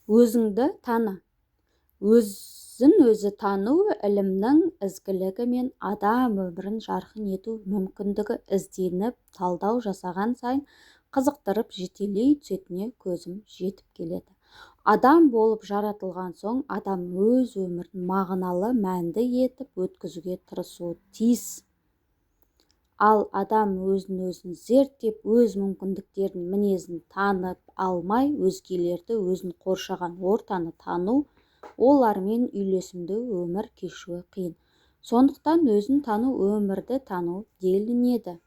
Өзіңді таны. Өзін өзі тану ілімнің ізгілігі мен адам өмірін жарқын ету мүмкіндігі ізденіп, талдау жасаған сайын қызықтырып жетелей түсетіне көзім жетіп келеді. Адам болып жаратылған соң, адам өз өмірін мағыналы, мәнді етіп өткізуге тырысуы тиіс. Ал адам өзін зерттеп, өз мүмкіндіктерін, мінезін танып алмай, өзгелерді, өзін қоршаған ортаны тану, олармен үйлесімді өмір кешуі қиын. Сондықтан өзін тану өмірді тану делінеді.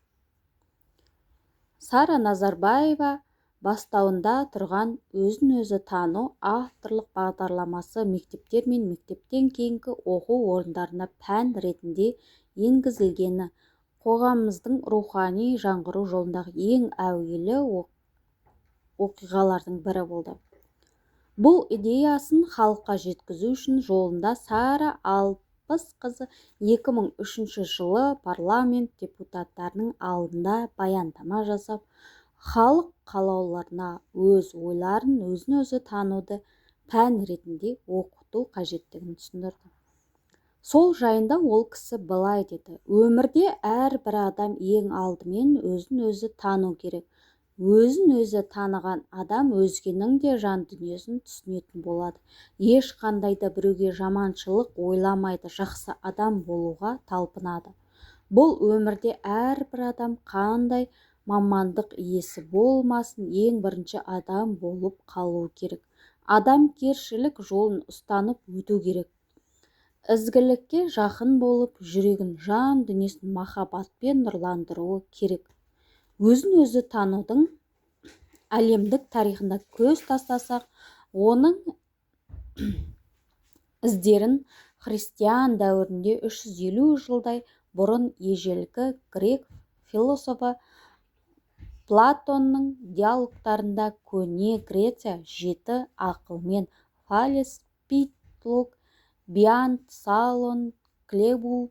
Сара Назарбаева бастауында тұрған өзін өзі тану авторлық бағдарламасы мектептер мен мектептен кейінгі оқу орындарына пән ретінде енгізілгені қоғамымыздың рухани жаңғыру жолындағы ең әуелі оқиғалардың бірі болды. Бұл идеясын халыққа жеткізу үшін жолында Сара Алпысқызы 2003 жылы парламент депутаттарының алдында баяндама жасап, халық қалаулыларына өз ойларын, өзін өзі тануды пән ретінде оқыту қажеттігін түсіндірді. Сол жайында ол кісі былай деді: өмірде әрбір адам ең алдымен өзін өзі тану керек. Өзін өзі таныған адам өзгенің де жан дүниесін түсінетін болады. Ешқандай да біреуге жаманшылық ойламайды, жақсы адам болуға талпынады. Бұл өмірде әрбір адам қандай мамандық иесі болмасын, ең бірінші адам болып қалу керек. Адамгершілік жолын ұстанып өту керек. Ізгілікке жақын болып, жүрегін, жан дүниесін махаббатпен нұрландыруы керек. Өзін өзі танудың әлемдік тарихында көз тастасақ, оның іздерін христиан дәуірінде 350 жылдай бұрын ежелгі грек философы Платонның диалогтарында, көне Греция жеті ақылмен Фалес, Питлок, Биант, Салон, Клебул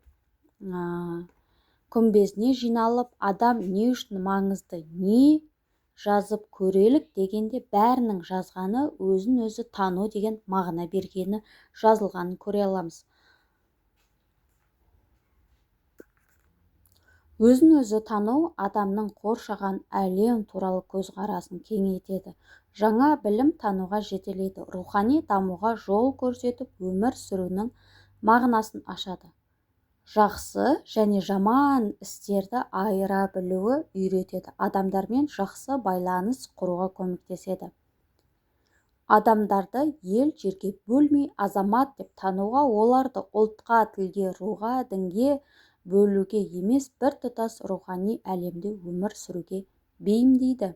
күмбезіне жиналып, адам не үшін маңызды, не жазып көрелік дегенде бәрінің жазғаны өзін өзі тану деген мағына бергені жазылғанын көре аламыз. Өзін өзі тану адамның қоршаған әлем туралы көзқарасын кеңейтеді, жаңа білім тануға жетелейді, рухани дамуға жол көрсетіп, өмір сүруінің мағынасын ашады. Жақсы және жаман істерді айыра білуі үйретеді, адамдармен жақсы байланыс құруға көмектеседі. Адамдарды ел жерге бөлмей азамат деп тануға, оларды ұлтқа, тілге, руға, дінге бөлуге емес, біртұтас рухани әлемде өмір сүруге бейімдейді.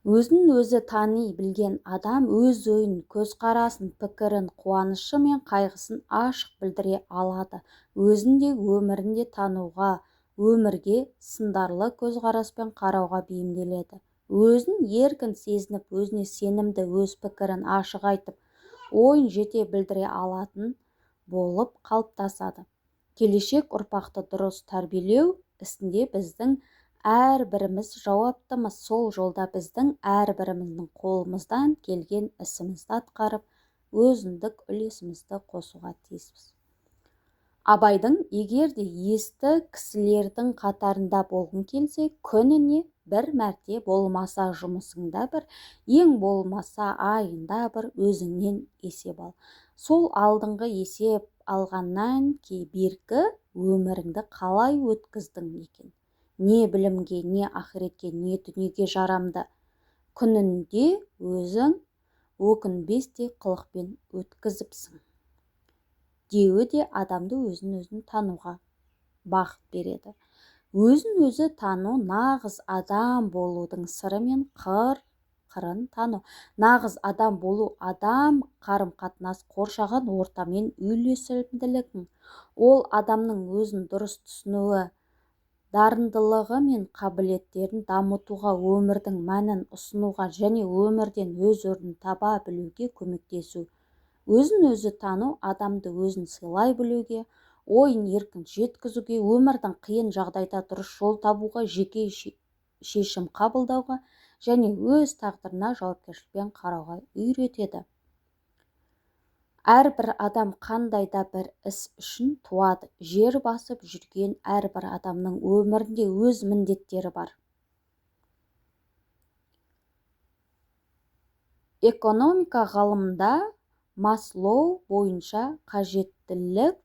Өзін өзі тани білген адам өз ойын, көзқарасын, пікірін, қуанышы мен қайғысын ашық білдіре алады. Өзінде өмірінде тануға, өмірге сындарлы көзқараспен қарауға бейімделеді. Өзін еркін сезініп, өзіне сенімді, өз пікірін ашық айтып, ойын жете білдіре алатын болып қалыптасады. Келешек ұрпақты дұрыс тәрбиелеу ісінде біздің әрбіріміз жауаптымыз. Сол жолда біздің әрбіріміздің қолымыздан келген ісімізді атқарып, өзіндік үлесімізді қосуға тиіспіз. Абайдың егер де есті кісілердің қатарында болғың келсе, күніне бір мәрте, болмаса жұмысыңда бір, ең болмаса айында бір өзіңнен есеп ал. Сол алдыңғы есеп алғаннан бергі өміріңді қалай өткіздің екен? Не білімге, не ақыретке, не дүниеге жарамды? Күнінде өзің өкінбестей қылықпен өткізіпсің. Деуі де адамды өзін тануға бақыт береді. Өзін өзі тану нағыз адам болудың сыры мен қырын тану. Нағыз адам болу адам қарым-қатынас, қоршаған ортамен үйлесімділігін, ол адамның өзін дұрыс түсінуі, дарындылығы мен қабілеттерін дамытуға, өмірдің мәнін ұсынуға және өмірден өз орнын таба білуге көмектесу. Өзін өзі тану адамды өзін сыйлай білуге, ойын еркін жеткізуге, өмірдің қиын жағдайда дұрыс жол табуға, жеке шешім қабылдауға және өз тағдырына жауапкершілікпен қарауға үйретеді. Әрбір адам қандай да бір іс үшін туады. Жер басып жүрген әрбір адамның өмірінде өз міндеттері бар. Экономика ғылымында Маслоу бойынша қажеттілік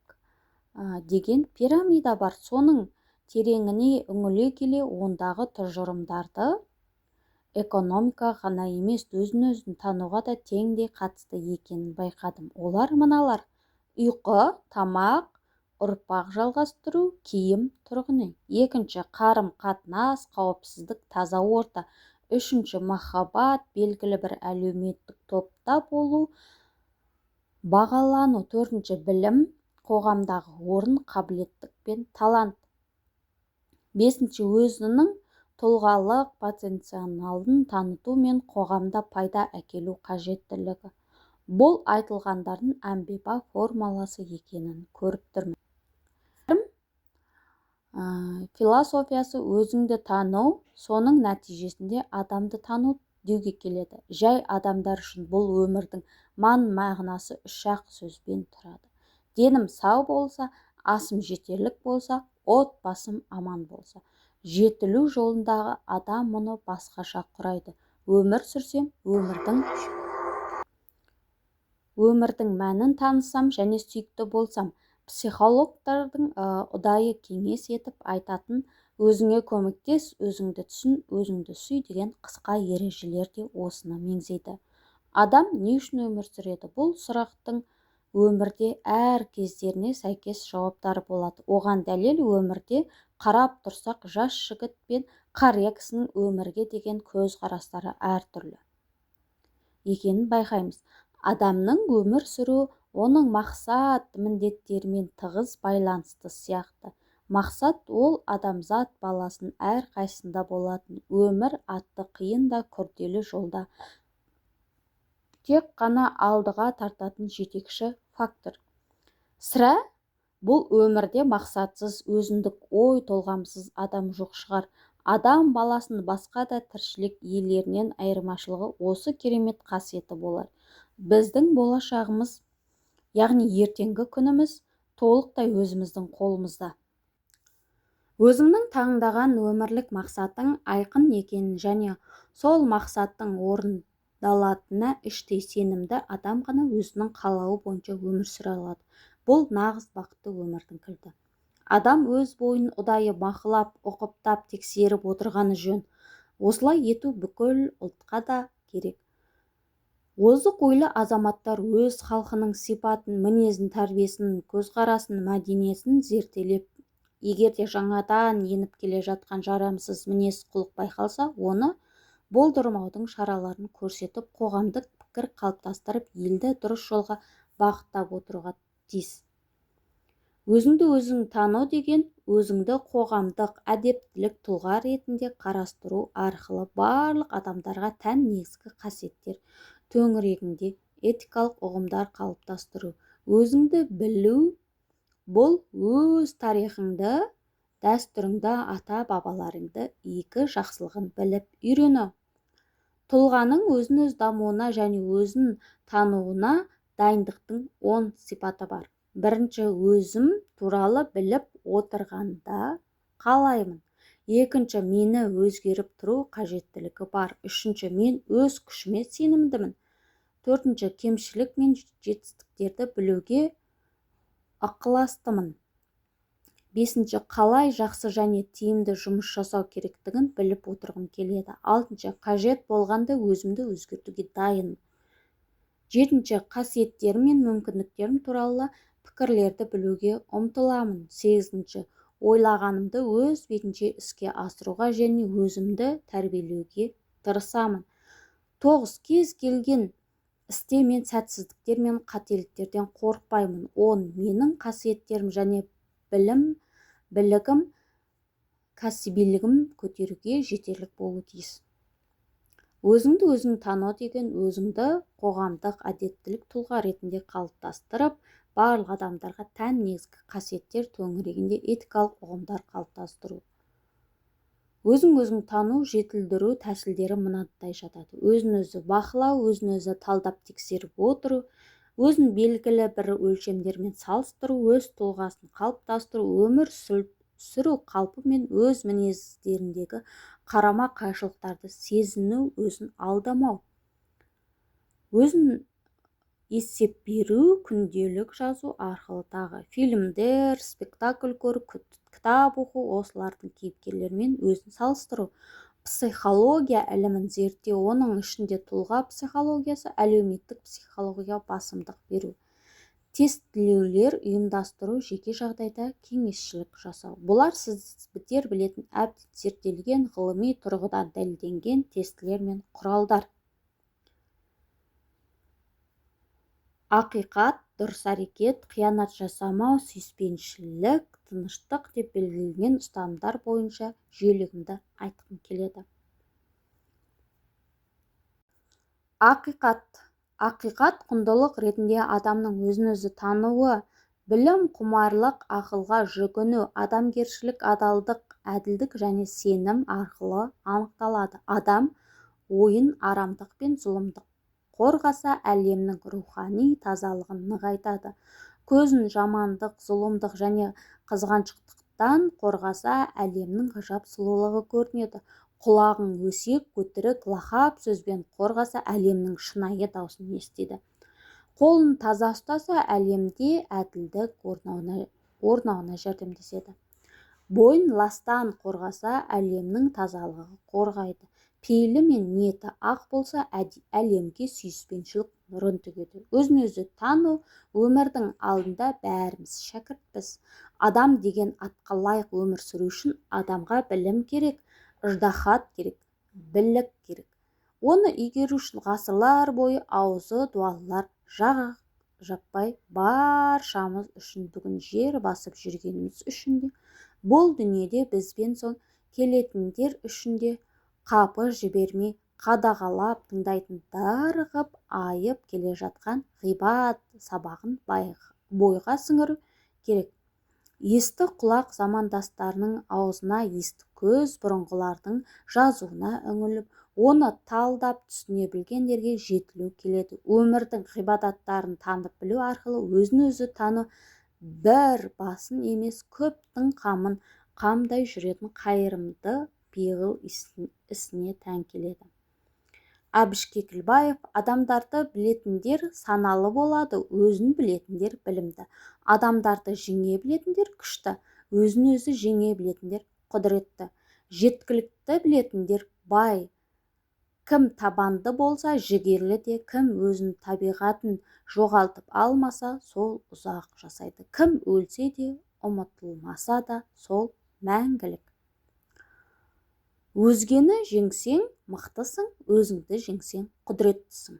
деген пирамида бар. Соның тереңіне үңіле келе ондағы тұжырымдарды экономика ғана емес, өзін-өзін тануға да теңдей қатысты екенін байқадым. Олар мыналар: ұйқы, тамақ, ұрпақ жалғастыру, киім, тұрғын үй. Екінші, қарым-қатынас, қауіпсіздік, таза орта. Үшінші, махаббат, белгілі бір әлеуметтік топта болу, бағалану. Төртінші, білім, қоғамдағы орын, қабілеттік пен талант. Бесінші, өзінің тұлғалық потенциалын таныту мен қоғамда пайда әкелу қажеттілігі. Бұл айтылғандардың әмбебап формуласы екенін көріп тұрмын. Философиясы өзіңді тану, соның нәтижесінде адамды тану деуге келеді. Жай адамдар үшін бұл өмірдің мағынасы үш-ақ сөзбен тұрады. Денім сау болса, асым жетерлік болса, отбасым аман болса. Жетілу жолындағы адам мұны басқаша құрайды. Өмір сүрсем, өмірдің мәнін танысам және сүйікті болсам. Психологтардың ұдайы кеңес етіп айтатын өзіңе көмектес, өзіңді түсін, өзіңді сүй деген қысқа ережелер де осыны меңзейді. Адам не үшін өмір сүреді? Бұл сұрақтың өмірде әр кездеріне сәйкес жауаптары болады. Оған дәлел өмірде қарап тұрсақ, жас жігіт пен қария кісінің өмірге деген көзқарастары әртүрлі екенін байқаймыз. Адамның өмір сүру оның мақсат міндеттерімен тығыз байланысты сияқты. Мақсат ол адамзат баласын әрқайсында болатын өмір атты қиын да күрделі жолда тек қана алдыға тартатын жетекші фактор. Сірә бұл өмірде мақсатсыз, өзіндік ой толғамсыз адам жоқ шығар. Адам баласын басқа да тіршілік иелерінен айырмашылығы осы керемет қасиеті болар. Біздің болашағымыз, яғни ертеңгі күніміз толықтай өзіміздің қолымызда. Өзіңнің таңдаған өмірлік мақсатың айқын екенін және сол мақсаттың орындалатынына іштей сенімді адам ғана өзінің қалауы бойынша өмір сүре алады. Бұл нағыз бақытты өмірдің кілті. Адам өз бойын ұдайы бақылап, ұқыптап, тексеріп отырғаны жөн. Осылай ету бүкіл ұлтқа да керек. Озық ойлы азаматтар өз халқының сипатын, мінезін, тәрбиесін, көзқарасын, мәдениетін зерделеп, егер де жаңадан еніп келе жатқан жарамсыз мінез құлық байқалса, оны болдырмаудың шараларын көрсетіп, қоғамдық пікір қалыптастырып, елді дұрыс жолға бағыттап отыруға тиіс. Өзіңді өзің тану деген өзіңді қоғамдық әдептілік тұлға ретінде қарастыру арқылы барлық адамдарға тән негізгі қасиеттер төңірегінде этикалық ұғымдар қалыптастыру. Өзіңді білу бұл өз тарихыңды, дәстүріңді, ата-бабаларыңды игі жақсылығын біліп үйрену. Тұлғаның өзін-өз дамуына және өзін тануына дайындықтың 10 сипаты бар. Бірінші, өзім туралы біліп отырғанда қалаймын. Екінші, мені өзгеріп тұру қажеттілігі бар. Үшінші, мен өз күшіме сенімдімін. Төртінші, кемшілік мен жетістіктерді білуге ықыластымын. Бесінші, қалай жақсы және тиімді жұмыс жасау керектігін біліп отырғым келеді. Алтыншы, қажет болғанда өзімді өзгертуге дайынмын. Жетінші, қасиеттерім мен мүмкіндіктерім туралы пікірлерді білуге ұмтыламын. Сегізінші, ойлағанымды өз бетінше іске асыруға және өзімді тәрбиелеуге тырысамын. 9, кез келген істе мен сәтсіздіктер мен қателіктерден қорықпаймын. 10, менің қасиеттерім және білігім, кәсібилігім көтеруге жетерлік болуы тиіс. Өзіңді өзің тану деген өзіңді қоғамдық әдептілік тұлға ретінде қалыптастырып, барлық адамдарға тән негізгі қасиеттер төңірегінде этикалық ұғымдар қалыптастыру. Өзін-өзің тану, жетілдіру тәсілдері мынадай жатады. Өзін-өзі бақылау, өзін-өзі талдап тексеріп отыру, өзін белгілі бір өлшемдермен салыстыру, өз тұлғасын қалыптастыру, өмір сүру қалпы мен өз мінездеріндегі қарама қайшылықтарды сезіну, өзін алдамау. Өзін есеп беру, күнделік жазу арқылы тағы фильмдер, спектакль көру, кітап оқу, осылардың кейіпкерлерімен өзін салыстыру. Психология ілімін зерттеу, оның ішінде тұлға психологиясы, әлеуметтік психология басымдық беру. Тестілеулер ұйымдастыру, жеке жағдайда кеңесшілік жасау. Бұлар сіздер білетін әбден зерттелген, ғылыми тұрғыдан дәлелденген тестілер мен құралдар. Ақиқат, дұрыс әрекет, қиянат жасамау, сүйіспеншілік, тыныштық деп белгіленген ұстанымдар бойынша жүйелігімді айтқым келеді. Ақиқат құндылық ретінде адамның өзін-өзі тануы, білім, құмарлық, ақылға жүгіну, адамгершілік, адалдық, әділдік және сенім арқылы анықталады. Адам ойын арамдық пен зұлымдық қорғаса, әлемнің рухани тазалығын нығайтады. Көзін жамандық, зұлымдық және қызғаншақтықтан қорғаса, әлемнің ғажап сұлулығы көрінеді. Құлағын өсек, өтірік, лақап сөзбен қорғаса, әлемнің шынайы даусын естиді. Қолын таза ұстаса, әлемде әділдік орнауына жәрдемдеседі. Бойын ластан қорғаса, әлемнің тазалығы қорғайды. Пейілі мен ниеті ақ болса, әлемге сүйіспеншілік нұрын төгеді. Өзін-өзі тану, өмірдің алдында бәріміз шәкіртпіз. Адам деген атқа лайық өмір сүру үшін адамға білім керек, ыждахат керек, білік керек. Оны игеру үшін ғасырлар бойы аузы дуалар жаппай баршамыз үшін, бүгін жер басып жүргеніміз үшін де, бұл дүниеде бізбен соң келетіндер үшін де қапы жібермей қадағалап тыңдайтын дарығып айып келе жатқан ғибат сабағын бойға сіңіру керек. Есті құлақ замандастарының аузына, есті көз бұрынғылардың жазуына үңіліп, оны талдап түсіне білгендерге жетілу келеді. Өмірдің ғибадаттарын танып білу арқылы өзін-өзі тану бір басын емес, көптің қамын қамдай жүретін қайырымды пиғыл ісіне тән келеді. Әбіш Кекілбаев: адамдарды білетіндер саналы болады, өзін білетіндер білімді. Адамдарды жеңе білетіндер күшті, өзін-өзі жеңе білетіндер құдіретті. Жеткілікті білетіндер бай. Кім табанды болса, жігерлі де, кім өзінің табиғатын жоғалтып алмаса, сол ұзақ жасайды. Кім өлсе де, ұмытылмаса да, сол мәңгілік. Өзгені жеңсең, мықтысың, өзіңді жеңсең, құдіреттісің.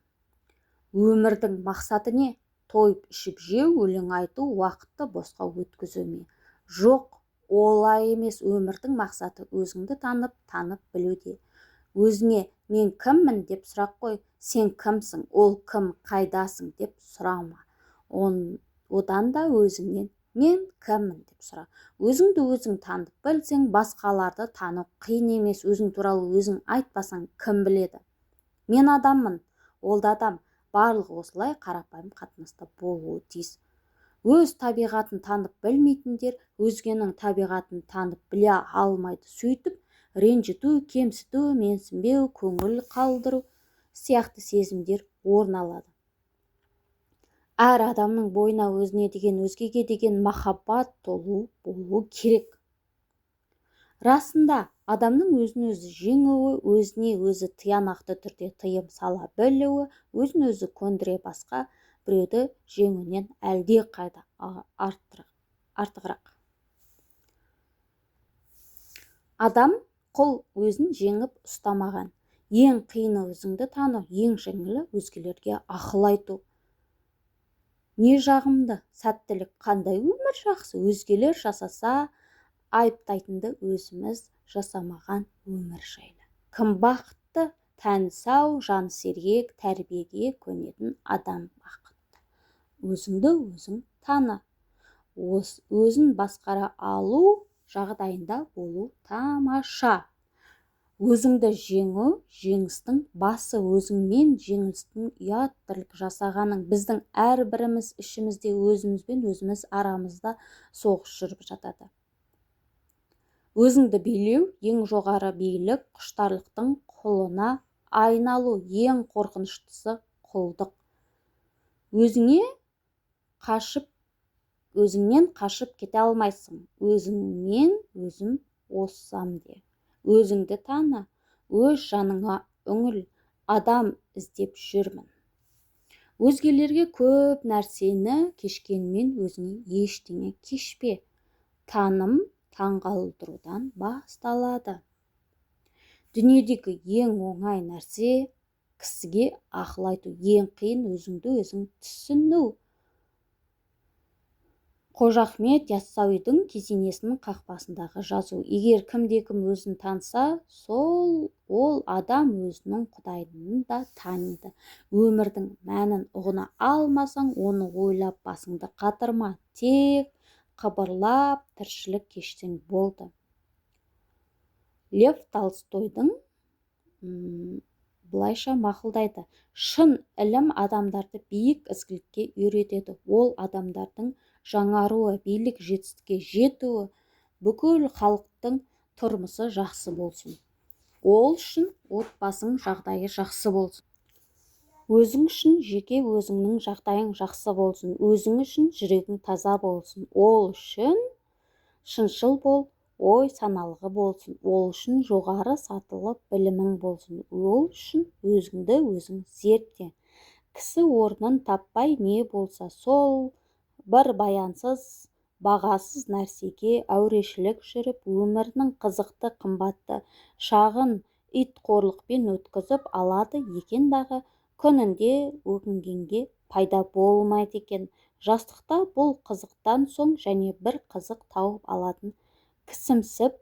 Өмірдің мақсаты не? Тойып ішіп жеу, өлең айту, уақытты босқа өткізу ме? Жоқ, олай емес. Өмірдің мақсаты өзіңді танып білуде. Өзіңе мен кіммін деп сұрақ қой. Сен кімсің, ол кім, қайдасың деп сұрама. Одан да өзіңнен мен кіммін деп сұра. Өзіңді өзің танып білсең, басқаларды тану қиын емес. Өзің туралы өзің айтпасаң, кім біледі? Мен адаммын, ол да адам. Барлығы осылай қарапайым қатынаста болуы тиіс. Өз табиғатын танып білмейтіндер өзгенің табиғатын танып біле алмайды. Сөйтіп, ренжіту, кемсіту, менсінбеу, көңіл қалдыру сияқты сезімдер орын алады. Әр адамның бойына өзіне деген, өзгеге деген махаббат толу болу керек. Расында, адамның өзін-өзі жеңуі, өзіне өзі тиянақты түрде тыйым сала білуі, өзін-өзі көндіре басқа біреуді жеңуінен әлде қайда артығырақ. Адам құл өзін жеңіп ұстамаған. Ең қиыны өзіңді тану, ең жеңілі өзгелерге ақыл айту. Не жағымды, сәттілік, қандай өмір жақсы, өзгелер жасаса, айыптайтынды өзіміз жасамаған өмір жайлы. Кім бақытты? Тәні сау, жаны сергек, тәрбиеге көнетін адам бақытты. Өзіңді өзің таны. Өзін басқара алу жағдайында болу тамаша. Өзіңді жеңу жеңістің басы, өзіңмен жеңілістің ұят тірлік жасағаның. Біздің әрбіріміз ішімізде өзімізбен өзіміз арамызда соғыс жүріп жатады. Өзіңді билеу ең жоғары биік, құштарлықтың құлына айналу ең қорқыныштысы құлдық. Өзіңнен қашып кете алмайсың. Өзіңмен өзім оссам де. Өзіңді таны, өз жаныңа үңіл, адам іздеп жүрмін. Өзгелерге көп нәрсені кешкенмен өзіңе ештеңе кешпе. Таным таңғалдырудан басталады. Дүниедегі ең оңай нәрсе кісіге ақыл айту, ең қиын өзіңді өзің түсіну. Қожа Ахмет Яссауидің кесенесінің қақпасындағы жазу: егер кімде-кім өзін таныса, ол адам өзінің Құдайын да таниды. Өмірдің мәнін ұғына алмасаң, оны ойлап басыңды қатырма, тек қыбырлап тіршілік кешсең болды. Лев Толстойдың былайша мақұлдайды: шын ілім адамдарды биік ізгілікке үйретеді. Ол адамдардың жаңаруы, билік жетістікке жетуі, бүкіл халықтың тұрмысы жақсы болсын. Ол үшін отбасың жағдайы жақсы болсын. Өзің үшін жеке өзіңнің жағдайың жақсы болсын. Өзің үшін жүрегің таза болсын. Ол үшін шыншыл бол, ой саналығы болсын. Ол үшін жоғары сатылы білімің болсын. Ол үшін өзіңді өзің зертте. Кісі орнын таппай не болса сол бір баянсыз, бағасыз нәрсеге әурешілік жүріп, өмірінің қызықты, қымбатты шағын итқорлықпен өткізіп алады екен дағы, күнінде өкінгенге пайда болмайды екен. Жастықта бұл қызықтан соң және бір қызық тауып алатын кісімсіп,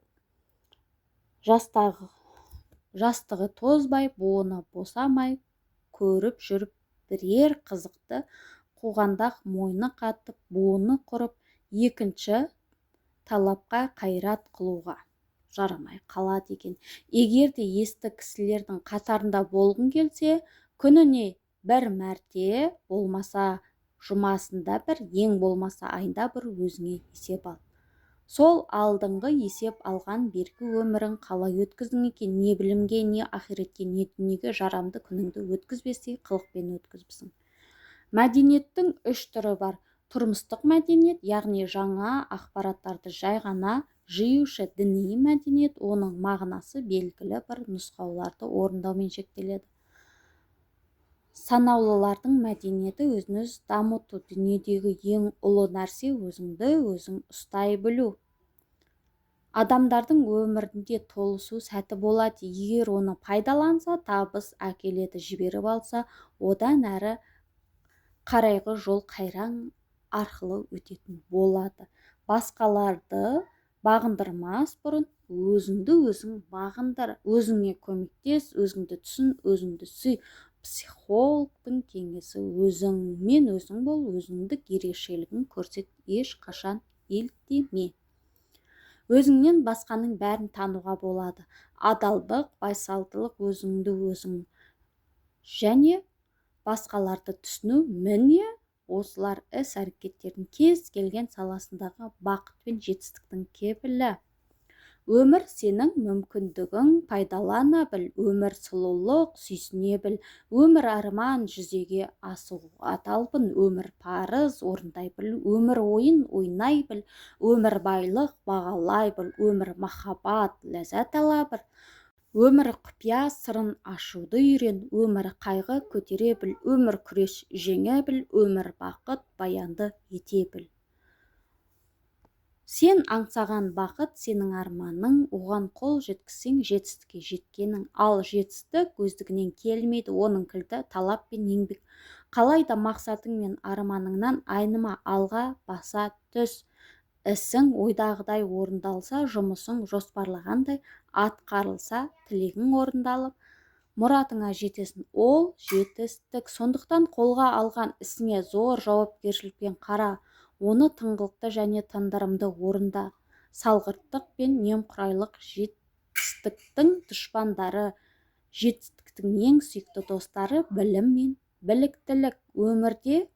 жастығы тозбай, буыны босамай көріп жүріп, бірер қызықты қуғанда мойны қатып, буыны құрып, екінші талапқа қайрат қылуға жарамай қалады екен. Егер де есті кісілердің қатарында болғың келсе, күніне бір мәрте, болмаса жұмасында бір, ең болмаса айында бір өзіңе есеп ал. Сол алдыңғы есеп алған бергі өмірің қалай өткіздің екен? Не білімге, не ақиретке, не дүниеге жарамды күніңді өткізбесе, қылықпен өткізбісің. Мәдениеттің 3 түрі бар. Тұрмыстық мәдениет, яғни жаңа ақпараттарды жай ғана жиюшы. Діни мәдениет, оның мағынасы белгілі бір нұсқауларды орындаумен шектеледі. Санаулылардың мәдениеті өзін-өз дамыту. Дүниедегі ең ұлы нәрсе өзіңді өзің ұстай білу. Адамдардың өмірінде толысу сәті болады. Егер оны пайдаланса, табыс әкеледі. Жіберіп алса, одан әрі қарайғы жол қайраң арқылы өтетін болады. Басқаларды бағындырмас бұрын өзіңді өзің бағындар. Өзіңе көмектес, өзіңді түсін, өзіңді сүй. Психологтың кеңесі: өзіңмен өзің бол, өзіңдік ерекшелігін көрсет, ешқашан еліктеме. Өзіңнен басқаның бәрін тануға болады. Адалдық, байсалдылық, өзіңді өзің және басқаларды түсіну, міне осылар іс-әрекеттердің кез келген саласындағы бақыт пен жетістіктің кепілі. Өмір сенің мүмкіндігің, пайдалана біл. Өмір сұлулық, сүйсіне біл. Өмір арман, жүзеге асуға талпын. Өмір парыз, орындай біл. Өмір ойын, ойнай біл. Өмір байлық, бағалай біл. Өмір махаббат, ләззат ала біл. Өмір құпия сырын ашуды үйрен. Өмір қайғы, көтере біл. Өмір күрес, жеңе біл. Өмір бақыт, баянды ете біл. Сен аңсаған бақыт сенің арманың, оған қол жеткізсең жетістікке жеткенің. Ал жетістік өздігінен келмейді, оның кілті талап пен еңбек. Қалайда мақсатың мен арманыңнан айныма, алға баса түс. Ісің ойдағыдай орындалса, жұмысың жоспарлағандай атқарылса, тілегің орындалып, мұратыңа жетесің. Ол жетістік. Сондықтан қолға алған ісіңе зор жауапкершілікпен қара. Оны тыңғылықты және тындырымды орында. Салғырттық пен немқұрайлық жетістіктің дұшпандары, жетістіктің ең сүйікті достары білім мен біліктілік. Өмірде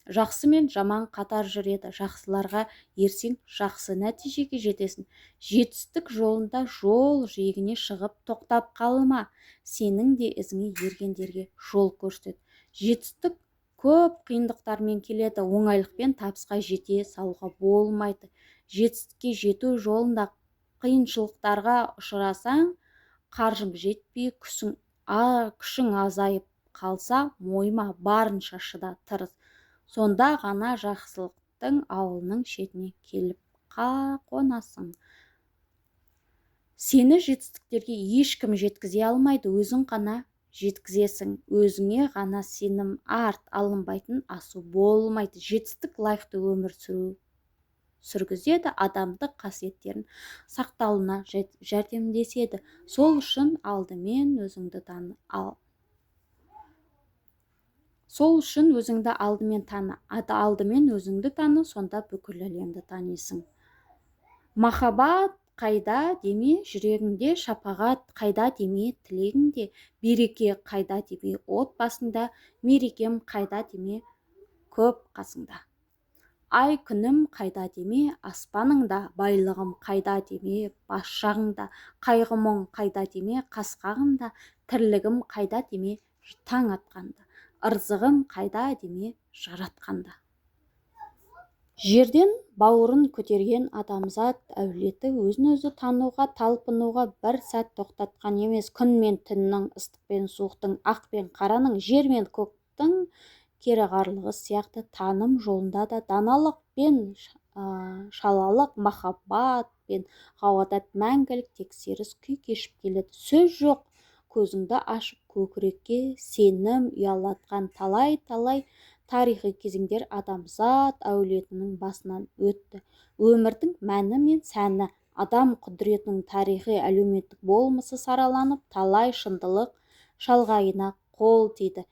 жақсы мен жаман қатар жүреді. Жақсыларға ерсең, жақсы нәтижеге жетесің. Жетістік жолында жол жиегіне шығып тоқтап қалма. Сенің де ізіңе ергендерге жол көрсет. Жетістік көп қиындықтармен келеді. Оңайлықпен табысқа жете салуға болмайды. Жетістікке жету жолында қиыншылықтарға ұшырасаң, қаржың жетпей, күшің азайып қалса, мойыма, барынша шыда, тырыс. Сонда ғана жақсылықтың ауылының шетіне келіп қонасың. Сені жетістіктерге ешкім жеткізе алмайды, өзің ғана жеткізесің. Өзіңе ғана сенім арт, алынбайтын асу болмайды. Жетістік лайықты өмір сүргізеді, адамдық қасиеттерін сақтауына жәрдемдеседі. Сол үшін алдымен өзіңді алдымен өзіңді таны, сонда бүкіл әлемді танисың. Махаббат қайда деме жүрегіңде, шапағат қайда деме тілегіңде, береке қайда деме отбасыңда, мерекем қайда деме көп қасыңда. Ай күнім қайда деме аспаныңда, байлығым қайда деме бас жағыңда, қайғы-мұң қайда деме қас қағымда, тірлігім қайда деме таң атқанда, ырзығым қайда деме жаратқанда. Жерден бауырын көтерген адамзат әулеті өзін-өзі тануға, талпынуға бір сәт тоқтатқан емес. Күн мен түннің, ыстық пен суықтың, ақ пен қараның, жер мен көктің кереғарлығы сияқты таным жолында да даналық пен шалалық, махаббат пен ғауадат мәңгілік тексеріс күй кешіп келеді. Сөз жоқ, көзіңді ашып көкірекке сенім ұялатқан талай-талай тарихи кезеңдер адамзат әулетінің басынан өтті. Өмірдің мәні мен сәні, адам құдіретінің тарихи әлеуметтік болмысы сараланып, талай шындылық шалғайына қол тиді.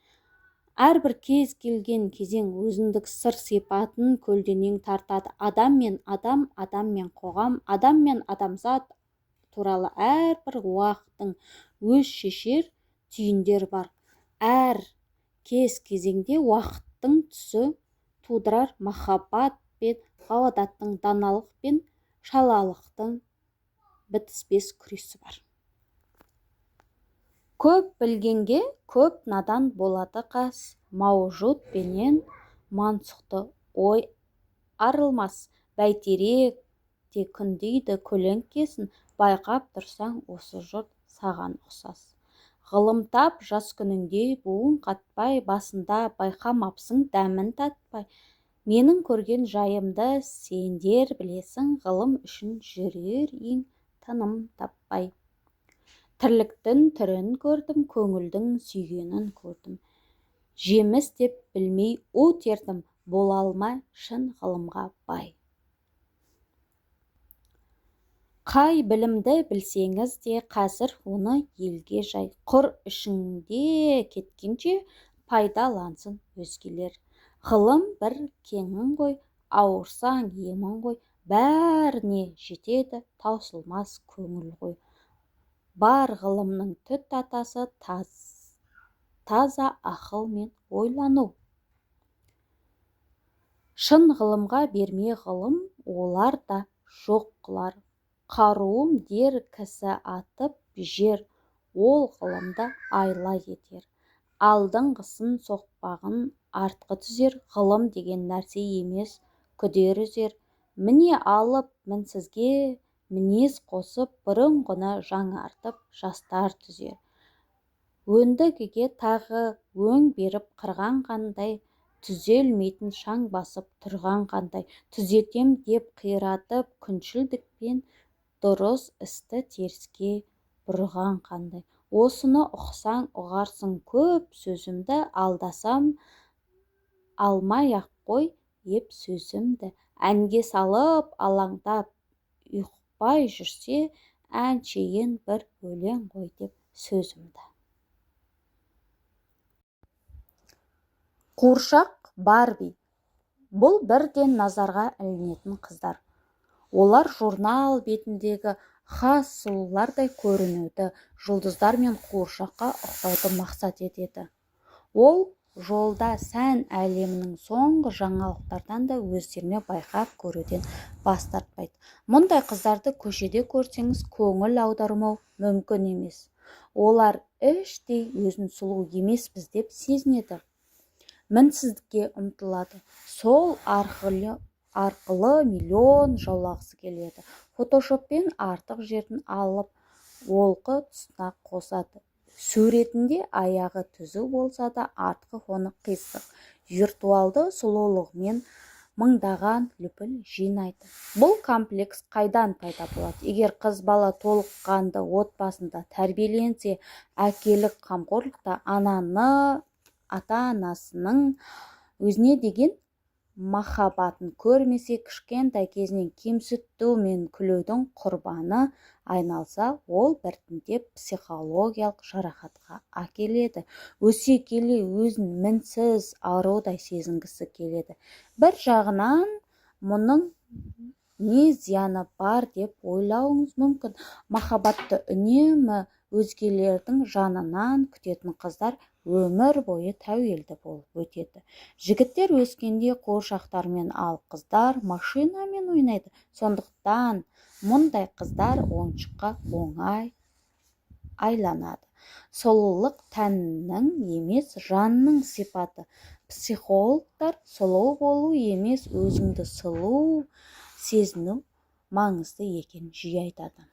Әрбір кез келген кезең өзіндік сыр сипатын көлденең тартады. Адам мен адам, адам мен қоғам, адам мен адамзат туралы әрбір уақыттың өз шешер түйіндер бар. Әр кез кезеңде уақыттың түсі тудырар махаббат пен ғауадаттың, даналық пен шалалықтың бітіспес күресі бар. Көп білгенге көп надан болады қас, маужут пенен мансұқты ой арылмас. Бәйтерек те күндейді көлеңкесін, байқап тұрсаң осы жұрт саған ұқсас. Ғылым тап жас күніңде буын қатпай, басында байқамапсың дәмін татпай. Менің көрген жайымды сендер білесің, ғылым үшін жүрер ең тыным таппай. Тірліктің түрін көрдім, көңілдің сүйгенін көрдім. Жеміс деп білмей у тердім, бола алмай шын ғылымға бай. Қай білімді білсеңіз де қазір оны елге жай. Құр ішіңде кеткенше пайдалансын өзгелер. Ғылым бір кеңін ғой, ауырсаң емін ғой, бәріне жетеді таусылмас көңіл ғой. Бар ғылымның түп атасы таза ақыл мен ойлану. Шын ғылымға берме ғылым, олар да жоқ қылар. Қаруым дер кісі атып жер, ол ғылымды айла етер. Алдыңғысын соқпағын артқы түзер, ғылым деген нәрсе емес, күдер үзер. Міне алып мінсізге мінез қосып, бұрынғыны жаңартып жастар түзер. Өндігіге тағы өң беріп қырған қандай, түзелмейтін шаң басып тұрған қандай. Түзетем деп қиратып күншілдікпен дұрыс істі теріске бұрған қандай. Осыны ұқсаң ұғарсың, көп сөзімді алдасам алмай-ақ қой еп сөзімді. Әнге салып алаңдап ұйықпай жүрсе, әншейін бір өлең ғой деп сөзімді. Қуыршақ Барби. Бұл бірден назарға ілінетін қыздар. Олар журнал бетіндегі хас сұлулардай көрінуді, жұлдыздар мен қуыршаққа ұқсауды мақсат етеді. Ол жолда сән әлемінің соңғы жаңалықтардан да өздеріне байқап көруден бас тартпайды. Мұндай қыздарды көшеде көрсеңіз, көңіл аудармау мүмкін емес. Олар іштей өзін сұлу емеспіз деп сезінеді. Мінсіздікке ұмтылады. Сол арқылы миллион жаулағысы келеді. Фотошоппен артық жерін алып, олқы тұсына қосады. Суретінде аяғы түзу болса да артқы фоны қисық. Виртуалды сұлулығымен мыңдаған лүпіл жинайды. Бұл комплекс қайдан пайда болады? Егер қыз бала толыққанды отбасында тәрбиеленсе, әкелік қамқорлықта ата-анасының өзіне деген махаббатын көрмесе, кішкентай кезінен кемсіту мен күлудің құрбаны айналса, ол біртіндеп психологиялық жарақатқа әкеледі. Өсе келе өзін мінсіз арудай сезінгісі келеді. Бір жағынан мұның не зияны бар деп ойлауыңыз мүмкін. Махаббатты үнемі өзгелердің жанынан күтетін қыздар өмір бойы тәуелді болып өтеді. Жігіттер өскенде қуыршақтармен, ал қыздар машинамен ойнайды. Сондықтан мұндай қыздар ойыншыққа оңай айланады. Сұлулық тәннің емес, жанның сипаты. Психологтар сұлу болу емес, өзіңді сұлу сезіну маңызды екенін жиі айтады.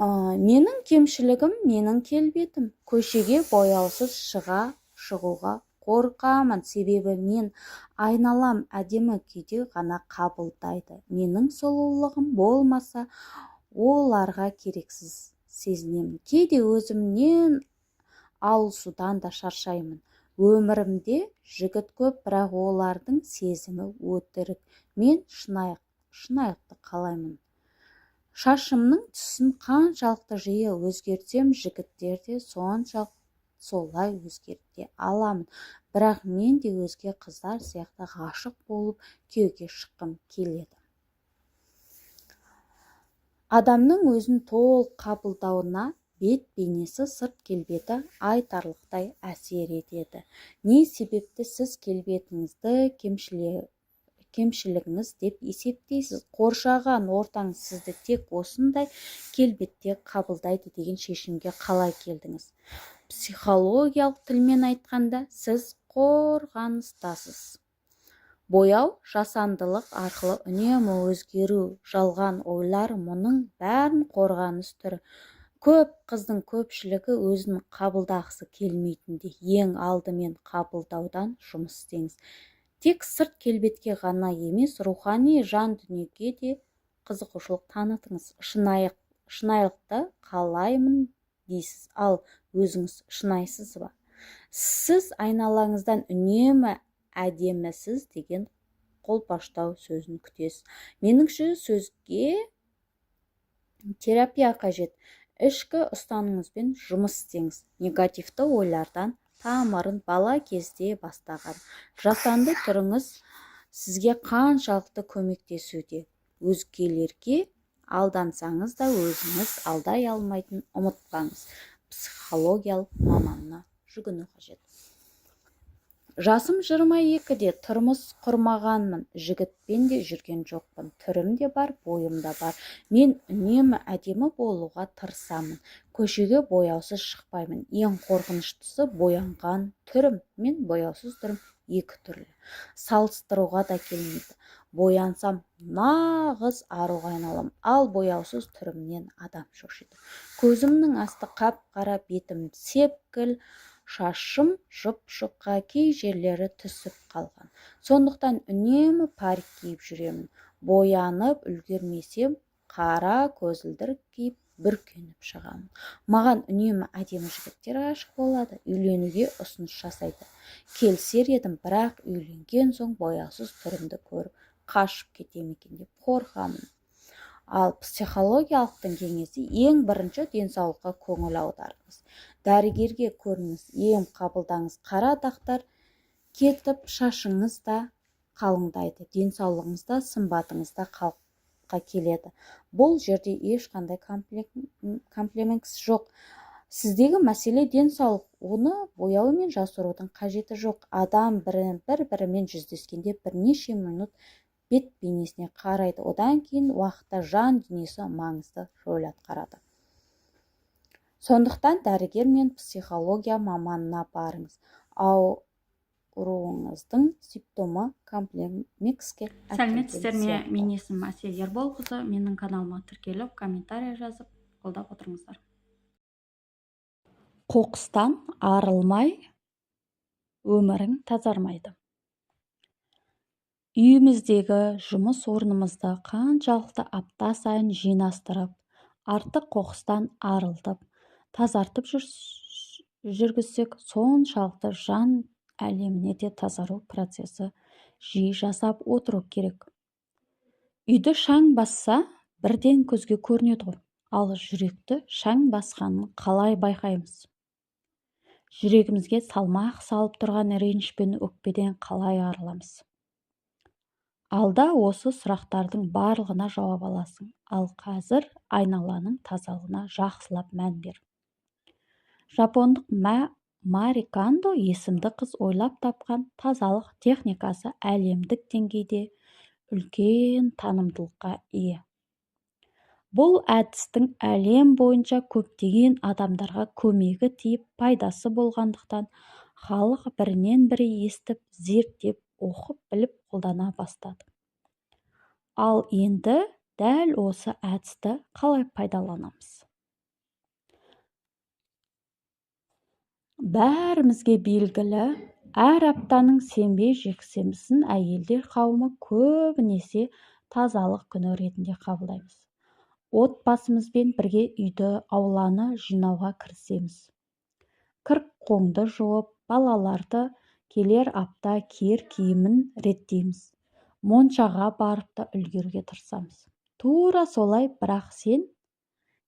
Менің кемшілігім, менің келбетім. Көшеге бояусыз шығуға қорқамын, себебі мен айналам әдемі күйде ғана қабылдайды. Менің сұлулығым болмаса, оларға керексіз сезінемін. Кейде өзімнен алысудан да шаршаймын. Өмірімде жігіт көп, бірақ олардың сезімі өтірік. Мен шынайылықты қалаймын. Шашымның түсін қаншалықты жиі өзгертсем, жігіттерде соншалық солай өзгерте аламын. Бірақ мен де өзге қыздар сияқты ғашық болып күйеуге шыққым келеді. Адамның өзін толық қабылдауына бет бейнесі, сырт келбеті айтарлықтай әсер етеді. Не себепті сіз келбетіңізді кемшілігіңіз деп есептейсіз? Қоршаған ортаңыз сізді тек осындай келбетте қабылдайды деген шешімге қалай келдіңіз? Психологиялық тілмен айтқанда, сіз қорғаныстасыз. Бояу, жасандылық арқылы үнемі өзгеру, жалған ойлар, мұның бәрін қорғаныс түрі. Көп қыздың көпшілігі өзін қабылдағысы келмейтінде, ең алдымен қабылдаудан жұмыс істеңіз. Тек сырт келбетке ғана емес, рухани жан дүниеге де қызығушылық танытыңыз. Шынайылықты қалаймын дейсіз, ал өзіңіз шынайсыз ба? Сіз айналаңыздан үнемі әдемісіз деген қолпаштау сөзін күтесіз. Меніңше сөзге терапия қажет. Ішкі ұстаныңызбен жұмыс істеңіз. Негативті ойлардан тамырын бала кезде бастаған жасанды түріңіз сізге қаншалықты көмектесуде. Өзгелерге алдансаңыз да өзіңіз алдай алмайтын ұмытпаңыз. Психологиялық маманына жүгіну қажет. Жасым 22-де, тұрмыс құрмағанмын, жігітпен де жүрген жоқпын, түрім де бар, бойым да бар. Мен үнемі әдемі болуға тырысамын. Көшеге бояусыз шықпаймын. Ең қорқыныштысы боянған түрім. Мен бояусыз түрім екі түрлі. Салыстыруға да келмейді. Боянсам нағыз аруға айналам, ал бояусыз түрімнен адам шошиды. Көзімнің асты қап-қара, бетім сепкіл, шашым жұп-жұқа, кей жерлері түсіп қалған. Сондықтан үнемі парик киіп жүремін. Боянып үлгермесем, қара көзілдір киіп бүркеніп шығамын. Маған үнемі әдемі жігіттер ғашық болады, үйленуге ұсыныс жасайды. Келісер едім, бірақ үйленген соң бояусыз түрімді көріп қашып кетем екен деп қорқамын. Ал психологиялықтың кеңесі: ең бірінші денсаулыққа көңіл аударыңыз. Дәрігерге көріңіз, ем қабылдаңыз. Қара дақтар кетіп, шашыңыз да қалыңдайды, денсаулығыңыз да, сымбатыңыз да денсаулыққа келеді. Бұл жерде ешқандай комплимент жоқ. Сіздегі мәселе денсаулық, оны бояу мен жасырудың қажеті жоқ. Адам бір-бірімен жүздескенде бірнеше минут бет бейнесіне қарайды. Одан кейін уақытта жан дүниесі маңызды рөл атқарады. Сондықтан дәрігер мен психология маманына барыңыз. Ауруыңыздың симптомы комплекске Сәлеметсіздер ме? Мен есімім Әсел Ерболқызы. Менің каналыма тіркеліп, комментарий жазып, қолдап отырыңыздар. Қоқыстан арылмай өмірің тазармайды. Үйіміздегі жұмыс орнымызды қаншалықты апта сайын жинастырып, артық қоқыстан арылтып, тазартып жүргізсек, соншалықты жан әлеміне де тазару процесі жиі жасап отыру керек. Үйді шаң басса, бірден көзге көрінеді ғой, ал жүректі шаң басқанын қалай байқаймыз? Жүрегімізге салмақ салып тұрған реніш пен өкпеден қалай арыламыз? Алда осы сұрақтардың барлығына жауап аласың. Ал қазір айналаның тазалығына жақсылап мән бер. Жапондық Мари Кандо есімді қыз ойлап тапқан тазалық техникасы әлемдік деңгейде үлкен танымдылыққа ие. Бұл әдістің әлем бойынша көптеген адамдарға көмегі тиіп пайдасы болғандықтан, халық бірінен бірі естіп, зерттеп, оқып, біліп қолдана бастады. Ал енді дәл осы әдісті қалай пайдаланамыз? Бәрімізге белгілі, әр аптаның сенбе-жексенбісін әйелдер қауымы көбінесе тазалық күні ретінде қабылдаймыз. Отбасымызбен бірге үйді, ауланы жинауға кірісеміз. Кір-қоңды жуып, балаларды келер апта киер киімін реттейміз. Моншаға барып та үлгеруге тырысамыз. Тура солай, бірақ сен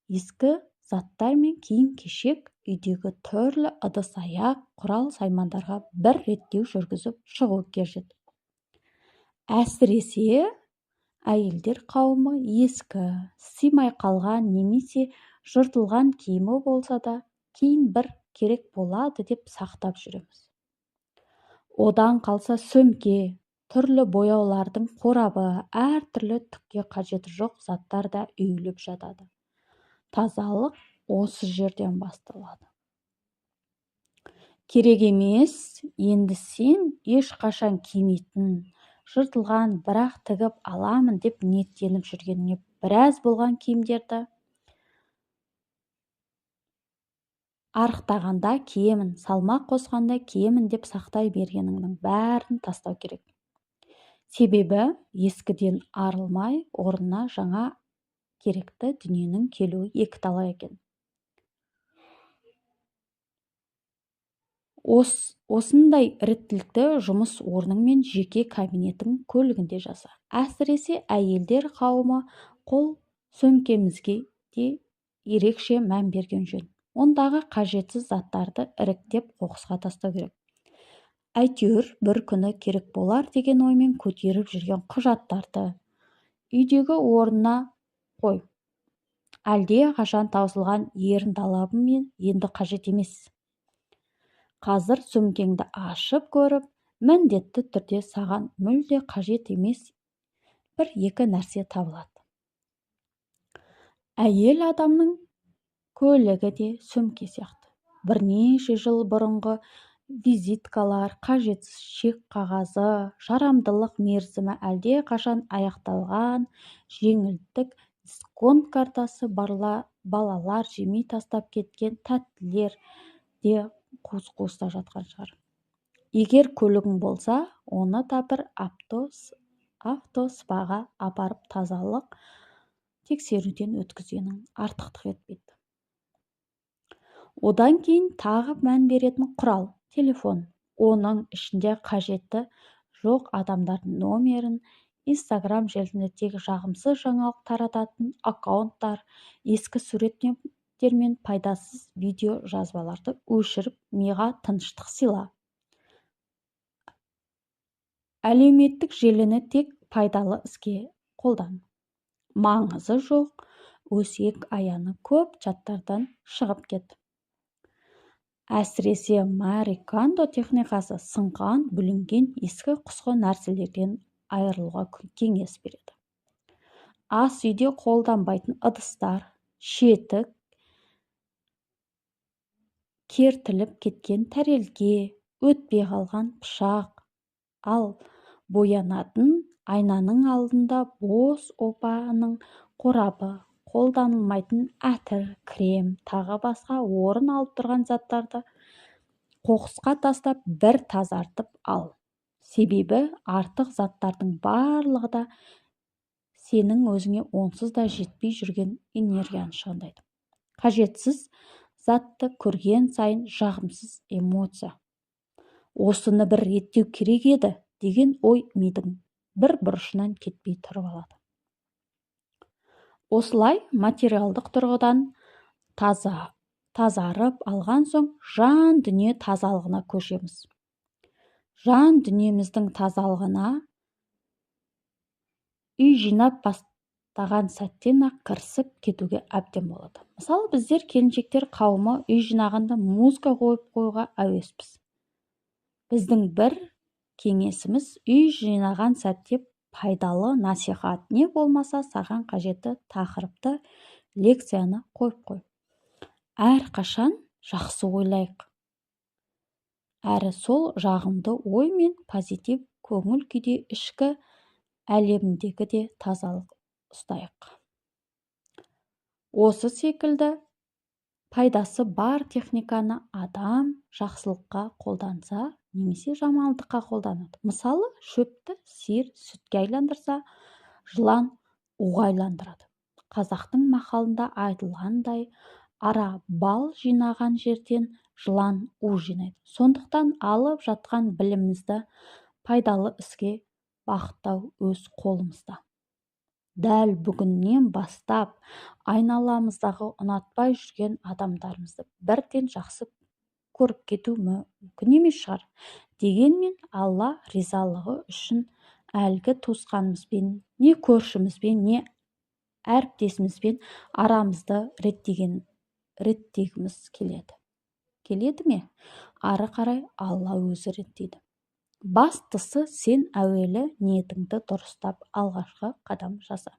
ескі заттар мен киім-кешек, үйдегі түрлі ыдыс-аяқ, құрал-саймандарға бір реттеу жүргізіп шығу қажет. Әсіресе әйелдер қауымы ескі, сыймай қалған немесе жыртылған киімі болса да, кейін бір керек болады деп сақтап жүреміз. Одан қалса сөмке, түрлі бояулардың қорабы, әртүрлі түкке қажеті жоқ заттар да үйіліп жатады. Тазалық осы жерден басталады. Керек емес, енді сен ешқашан кимейтін, жыртылған, бірақ тігіп аламын деп ниеттеніп жүргеніне біраз болған киімдерді арықтағанда киемін, салмақ қосқанда киемін деп сақтай бергеніңнің бәрін тастау керек. Себебі ескіден арылмай, орнына жаңа керекті дүниенің келуі екіталай екен. Осындай реттілікті жұмыс орның мен жеке кабинетің көлігінде жаса. Әсіресе әйелдер қауымы қол сөмкемізге де ерекше мән берген жөн. Ондағы қажетсіз заттарды іріктеп қоқысқа тастау керек. Әйтеуір бір күні керек болар деген оймен көтеріп жүрген құжаттарды үйдегі орнына қой. Әлде қашан таусылған ерін талабымен енді қажет емес. Қазір сөмкеңді ашып көріп, міндетті түрде саған мүлде қажет емес бір-екі нәрсе табылады. Әйел адамның көлігі де сөмке сияқты. Бірнеше жыл бұрынғы визиткалар, қажетсіз шек қағазы, жарамдылық мерзімі әлде қашан аяқталған, жеңілдік, дисконт картасы балалар жемей тастап кеткен тәттілер де қуыс-қуыста жатқан шығар. Егер көлігің болса, оны да бір автоспаға апарып тазалық тексеруден өткізгенің артықтық етпейді. Одан кейін тағы мән беретін құрал – телефон. Оның ішінде қажетті жоқ адамдардың номерін, Instagram желісінде тек жағымсыз жаңалық тарататын аккаунттар, ескі суреттер мен пайдасыз видео жазбаларды өшіріп, миға тыныштық сыйла. Әлеуметтік желіні тек пайдалы іске қолдан. маңызы жоқ, өсек аяны көп жаттардан шығып кетті. Әсіресе Мари Кондо техникасы сынған, бүлінген ескі құсқы нәрселерден айырылуға кеңес береді. Ас үйде қолданбайтын ыдыстар, шетік, кертіліп кеткен тәрелке, өтпей қалған пышақ, ал боянатын айнаның алдында бос опаның қорабы, қолданылмайтын әтір, крем, тағы басқа орын алып тұрған заттарды қоқысқа тастап бір тазартып ал. Себебі артық заттардың барлығы да сенің өзіңе онсыз да жетпей жүрген энергияны шығындайды. Қажетсіз затты көрген сайын жағымсыз эмоция. Осыны бір реттеу керек еді деген ой мидың бір бұрышынан кетпей тұрып алады. Осылай материалдық тұрғыдан тазарып алған соң жан дүние тазалығына көшеміз. Жан дүниеміздің тазалығына үй жинап бастаған сәттен-ақ кірісіп кетуге әбден болады. Мысалы, біздер келіншектер қауымы үй жинағанда музыка қойып қоюға әуеспіз. Біздің бір кеңесіміз үй жинаған сәтте пайдалы насихат, не болмаса саған қажетті тақырыпты, лекцияны қойып қой. Әрқашан жақсы ойлайық. Әрі сол жағымды ой мен позитив көңіл күйде ішкі әлемдегі де тазалық ұстайық. Осы секілді пайдасы бар техниканы адам жақсылыққа қолданса, немесе жамандыққа қолданады. Мысалы, шөпті сиыр сүтке айландырса, жылан уға айландырады. Қазақтың мақалында айтылғандай, ара бал жинаған жерден жылан у жинайды. Сондықтан алып жатқан білімімізді пайдалы іске бағыттау өз қолымызда. Дәл бүгіннен бастап айналамыздағы ұнатпай жүрген адамдарымызды бірден жақсы көріп кету мүмкін емес шығар. Дегенмен Алла ризалығы үшін әлгі туысқанымызбен, не көршімізбен, не әріптесімізбен арамызды реттегіміз келеді. Келеді ме? Ары қарай Алла өзі реттейді. Бастысы сен әуелі ниетіңді дұрыстап алғашқы қадам жаса.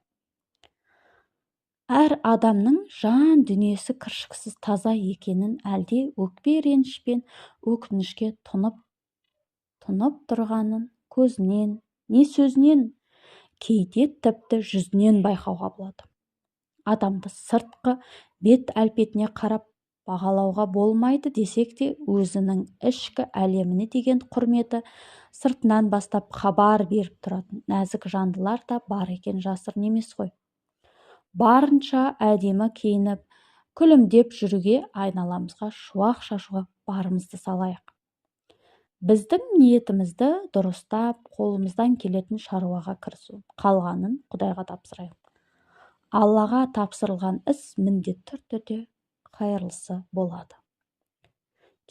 Әр адамның жан дүниесі кіршіксіз таза екенін әлде өкпе ренішпен, өкінішке тұнып тұрғанын көзінен, не сөзінен, кейде тіпті жүзінен байқауға болады. Адамды сыртқы бет әлпетіне қарап бағалауға болмайды десек те, өзінің ішкі әлеміне деген құрметі сыртынан бастап хабар беріп тұратын нәзік жандылар да бар екен, жасырын емес қой. Барынша әдемі киініп, күлімдеп жүруге, айналамызға шуақ шашуға барымызды салайық. Біздің ниетімізді дұрыстап, қолымыздан келетін шаруаға кірісу, қалғанын Құдайға тапсырайық. Аллаға тапсырылған іс міндетті түрде қайырлысы болады.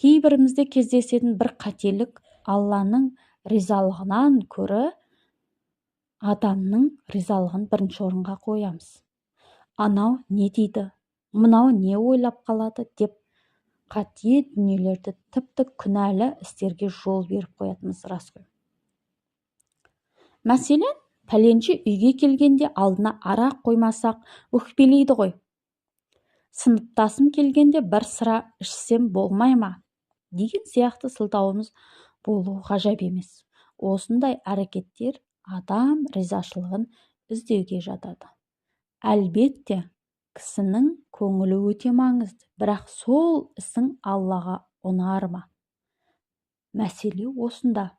Кейбірімізде кездесетін бір қателік, Алланың ризалығынан көрі адамның ризалығын бірінші орынға қоямыз. Анау не дейді, мынау не ойлап қалады деп қате дүниелерді, тіпті күнәлі істерге жол беріп қоятынымыз рас қой. Мәселен, пәленше үйге келгенде алдына арақ қоймасақ өкпелейді ғой. Сыныптасым келгенде бір сыра ішсем болмай ма? Деген сияқты сылтауымыз болу ғажап емес. Осындай әрекеттер адам ризашылығын іздеуге жатады. Әлбетте, кісінің көңілі өте маңызды, бірақ сол ісің Аллаға ұнар ма? Мәселе осында.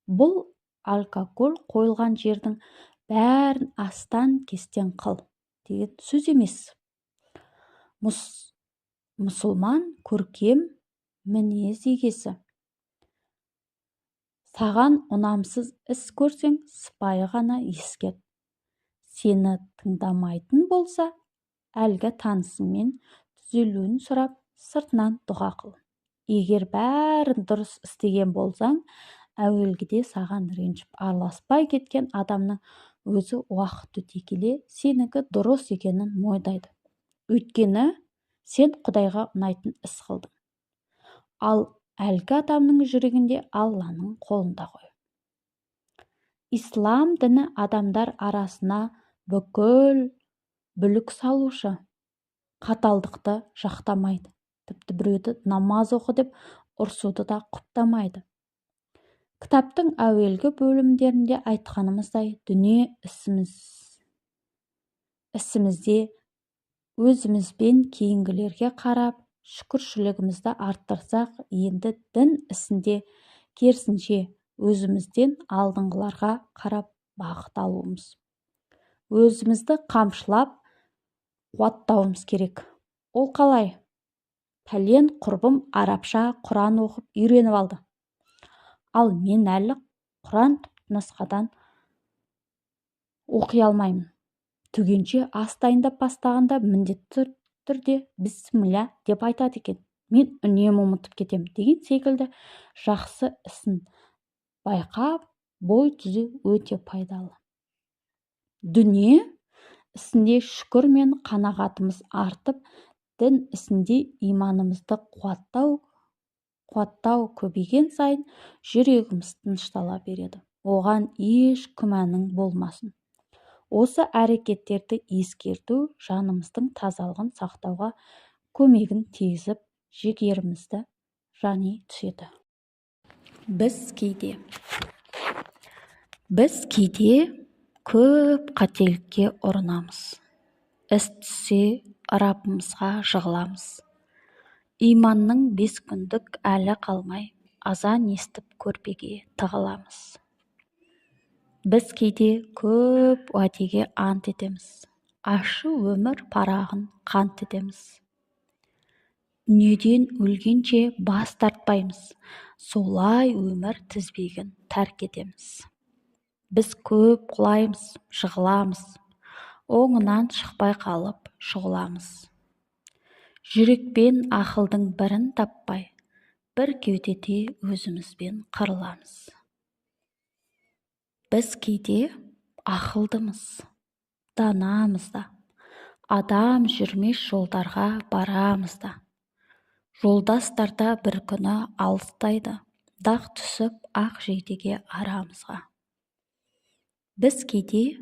Бұл алкоголь қойылған жердің бәрін астан кестен қыл деген сөз емес. Мұсылман көркем мінез егесі. Саған ұнамсыз іс көрсең, сыпайы ғана ескерт. Сені тыңдамайтын болса, әлгі танысыңмен түзелуін сұрап, сыртынан дұға қыл. Егер бәрін дұрыс істеген болсаң, әуелгіде саған ренжіп араласпай кеткен адамның өзі уақыт өте келе сенікі дұрыс екенін мойындайды. Өйткені сен Құдайға ұнайтын іс қылдың. Ал әлгі адамның жүрегінде Алланың қолында ғой. Ислам діні адамдар арасына бүкіл бүлік салушы, қаталдықты жақтамайды. Тіпті біреуді намаз оқы деп ұрсуды да құптамайды. Кітаптың әуелгі бөлімдерінде айтқанымыздай, дүние ісімізде өзімізбен кейінгілерге қарап шүкіршілігімізді арттырсақ, енді дін ісінде керісінше өзімізден алдыңғыларға қарап бағыт алуымыз, өзімізді қамшылап қуаттауымыз керек. Ол қалай? Пәлен құрбым арабша Құран оқып үйреніп алды. Ал мен әлі Құран түпнұсқадан оқи алмаймын. Түгенше ас дайындап бастағанда міндетті түрде бісміллә деп айтады екен. Мен үнемі ұмытып кетем деген секілді жақсы ісін байқап, бой түзу өте пайдалы. Дүние ісінде шүкір мен қанағатымыз артып, дін ісінде иманымызды қуаттау көбейген сайын жүрегіміз тыныштала береді. Оған еш күмәнің болмасын. Осы әрекеттерді ескерту жанымыздың тазалығын сақтауға көмегін тигізіп, жігерімізді жани түседі. Біз кейде көп қателікке ұрынамыз. Іс түссе Раббымызға жығыламыз. Иманның 5 күндік әлі қалмай, азан естіп көрпеге тығыламыз. Біз кейде көп уәдеге ант етеміз. Ащы өмір парағын қант етеміз. Дүниеден өлгенше бас тартпаймыз. Солай өмір тізбегін тәрк етеміз. Біз көп құлаймыз, жығыламыз. Оңынан шықпай қалып шұғыламыз. Жүрекпен ақылдың бірін таппай, бір кеудеде өзімізбен қырыламыз. Біз кейде ақылдымыз, данамыз да, адам жүрмес жолдарға барамыз да. Жолдастарда бір күні алыстайды, дақ түсіп ақ жейдеге арамызға. Біз кейде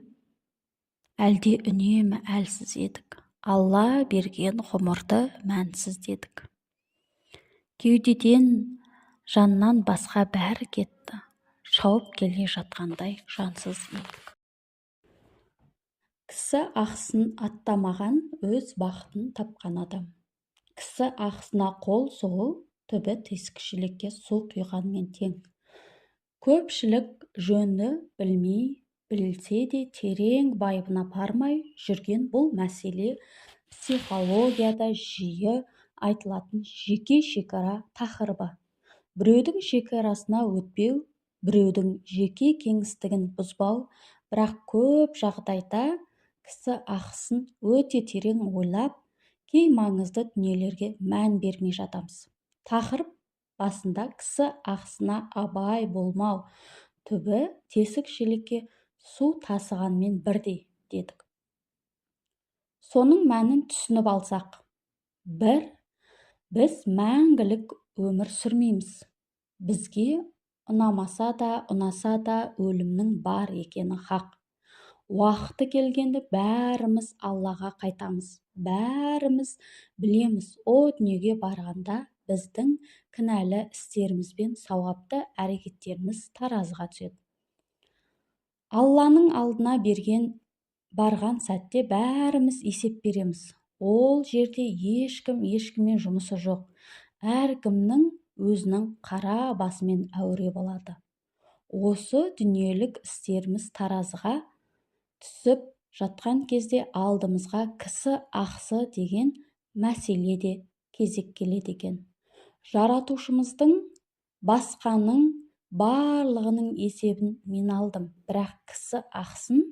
әлде үнемі әлсіз едік, Алла берген ғұмырды мәнсіз дедік. Кеудеден жаннан басқа бәрі кетті, шауып келе жатқандай жансыз едік. Кісі ақысын аттамаған өз бақытын тапқан адам. Кісі ақысына қол соғу түбі тесікшілекке су құйғанмен тең. Көпшілік жөнді білмей, білсе де терең байыбына бармай жүрген бұл мәселе психологияда жиі айтылатын жеке шекара тақырыбы. Біреудің шекарасына өтпеу, біреудің жеке кеңістігін бұзбау, бірақ көп жағдайда кісі ақысын өте терең ойлап, кей маңызды дүниелерге мән бермей жатамыз. Тақырып басында кісі ақысына абай болмау түбі тесік шелекке су тасығанмен бірдей дедік. Соның мәнін түсініп алсақ, біз мәңгілік өмір сүрмейміз. Бізге ұнамаса да, ұнаса да өлімнің бар екені хақ. Уақыты келгенде бәріміз Аллаға қайтамыз. Бәріміз білеміз, о дүниеге барғанда біздің кінәлі істеріміз бен сауапты әрекеттеріміз таразыға түседі. Алланың алдына барған сәтте бәріміз есеп береміз. Ол жерде ешкіммен жұмысы жоқ. Әркімнің өзінің қара басымен әуре болады. Осы дүниелік істеріміз таразыға түсіп жатқан кезде алдымызға кісі ақысы деген мәселе де кезек келеді екен. Жаратушымыздың басқаның барлығының есебін мен алдым, бірақ кісі ақысын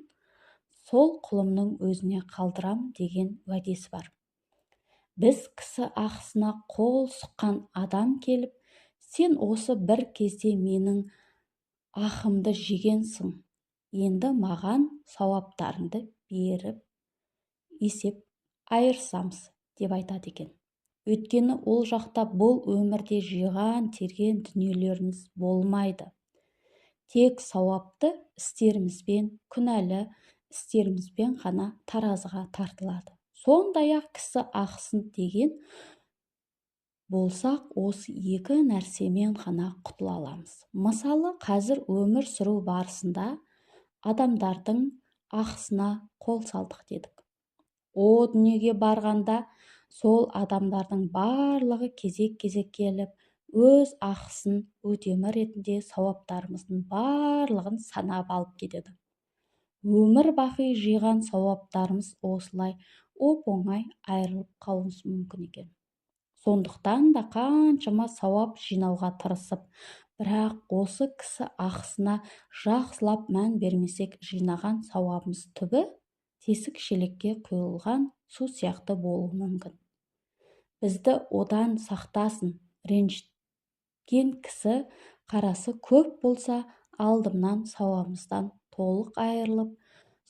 сол құлымның өзіне қалдырам деген уәдесі бар. Біз кісі ақысына қол сұққан адам келіп, сен осы бір кезде менің ақымды жегенсің, енді маған сауаптарыңды беріп есеп айырсамыз деп айтады екен. Өйткені ол жақта бұл өмірде жиған терген дүниелеріміз болмайды. Тек сауапты істерімізбен, күнәлі істерімізбен ғана таразыға тартылады. Сондай-ақ кісі ақсын деген болсақ, осы екі нәрсемен ғана құтыла аламыз. Мысалы, қазір өмір сүру барысында адамдардың ақысына қол салдық дедік. О дүниеге барғанда сол адамдардың барлығы кезек-кезек келіп, өз ақысын өтемі ретінде сауаптарымыздың барлығын санап алып кетеді. Өмір бақи жиған сауаптарымыз осылай оп-оңай айырылып қалуымыз мүмкін екен. Сондықтан да қаншама сауап жинауға тырысып, бірақ осы кісі ақысына жақсылап мән бермесек, жинаған сауабымыз түбі тесік шелекке құйылған су сияқты болуы мүмкін. Бізді одан сақтасын. Ренжіткен кісі қарасы көп болса, алдымнан сауабымыздан толық айырылып,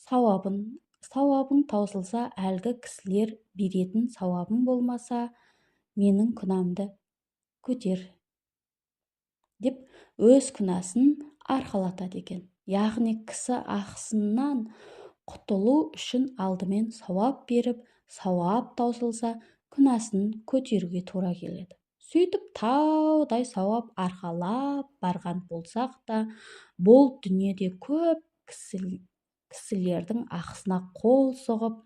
сауабың таусылса, әлгі кісілер беретін сауабың болмаса, менің күнәмді көтер деп өз күнәсін арқалатады екен. Яғни кісі ақысынан құтылу үшін алдымен сауап беріп, сауап таусылса, күнәсін көтеруге тура келеді. Сөйтіп таудай сауап арқалап барған болсақ та, бұл дүниеде көп кісілердің ақысына қол соғып,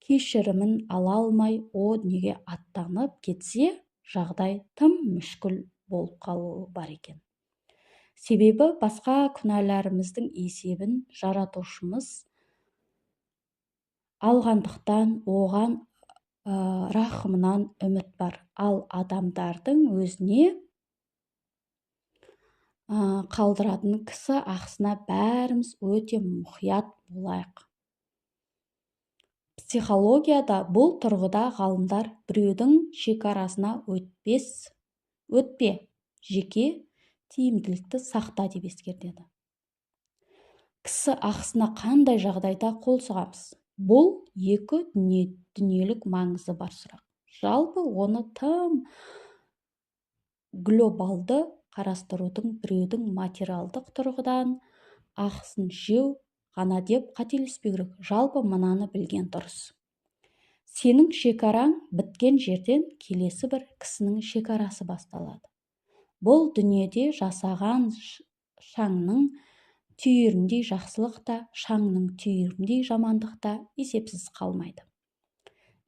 кешірімін ала алмай, о дүниеге аттанып кетсе, жағдай тым мүшкіл болып қалуы бар екен. Себебі басқа күнәларымыздың есебін жаратушымыз алғандықтан оған рахымынан үміт бар. Ал адамдардың өзіне қалдыратын кісі ақысына бәріміз өте мұқият болайық. Психологияда бұл тұрғыда ғалымдар біреудің шекарасына өтпе, жеке тиімділікті сақта деп ескертеді. Кісі ақысына қандай жағдайда қол соғамыз? Бұл екі дүниелік маңызы бар сұрақ. Жалпы оны тым глобалды қарастырудың, біреудің материалдық тұрғыдан ақысын жеу ғана деп қателеспеу керек. Жалпы мынаны білген дұрыс. Сенің шекараң біткен жерден келесі бір кісінің шекарасы басталады. Бұл дүниеде жасаған шаңның түйіріндей жақсылық та, шаңның түйіріндей жамандық та есепсіз қалмайды.